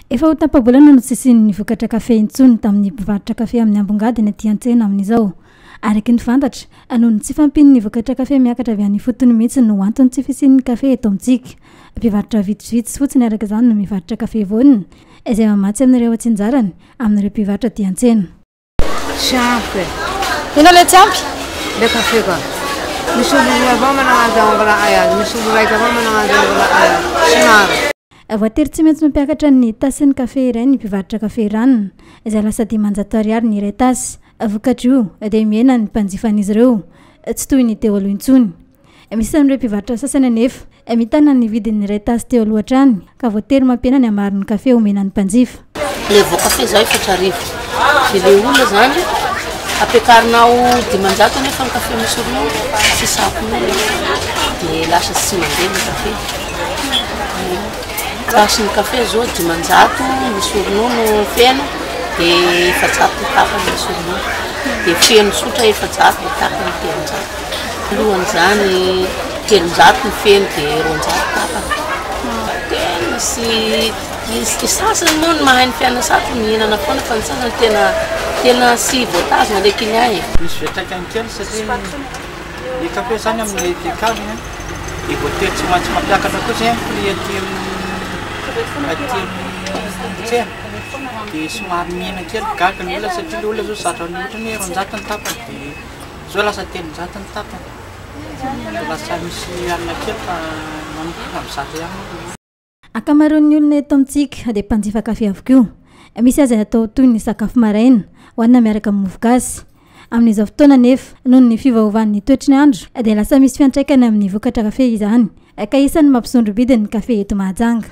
Efa ho tapa-bolana no sisin'ny vokatra kafe intsony tamin'ny mpivarotra kafe amin'ny ambongadiny aty an-tsena amin'izao. Araky ny fantatra, anohony tsy fampin'ny vokatra kafe miakatra avy any fotony mihitsy no antony tsy fisian'ny kafe eto amintsika. Mpivarotra vitsivitsy fotsiny araka izany no mivarotra kafe voniny, izay mamatsy amin'ireo atsinjarany amin'ireo mpivarotra aty an-tsena. Sampy. Ina le tsy ampy? Le kafe ka. Misy olona avao managnazy angala aya, misy olona raika avao managnazy angala aya. Somary. Voatery tsy maintsy mampiakatra ny tasin'ny kafe iray ny mpivarotra kafe ranony, izay lasa 500 ny iray tasy. Vokatra io dia mihena ny mpanjifan'izy ireo, tsy toy ny teo aloha intsony. Misy amin'ireo mpivarotra sasany anefa mitana ny vidin'ny iray tasy teo aloha hatrany, ka voatery mampiena ny hamaron'ny kafe omenan'ny mpanjifa. Le voan-kafe zao efatra arivo. Dia le olona zany ampiakarinao 500 nefa ny kafe misy ronono, tsy sampy dia lasa tsy mandeha ny kafe. Tasin'ny kafe zao 500 misy ronono feno dia 400 tapany misy ronono. Dia feno tsotra 400 dia tapany 300. Alohan'izany 300 ny feno dia 200 tapany. Tena sy sasany moa ny mahay ny fianasato mihinana foana fa ny sasany tena sy voatazona le kiniahy. Misy fiantraikany kely satria ny kafe zany amin'ny dekavina dia voatery tsy maintsy mampiakatra koa zay prix aty tsena dia somary mihena kely gaga ny olona satria le olona zao zatra ny ohatra ny 200 ny tapany dia zao lasa 300 ny tapany. Lasa misy alina kely fa manomboka amin'ny 100 ihany. Ankamaroan'ny olona eto amintsika dia mpanjifa kafe avokoa. Misy aza atao toy ny sakafo maraina hoanina miaraka amin'ny mofogasy. Amin'izao fotoana nefa noho ny fivaovan'ny toetry ny andro dia lasa misy fiantraikany amin'ny vokatra kafe izany, ka isan'ny mampisondro bidin'ny kafe eto Mahajanga.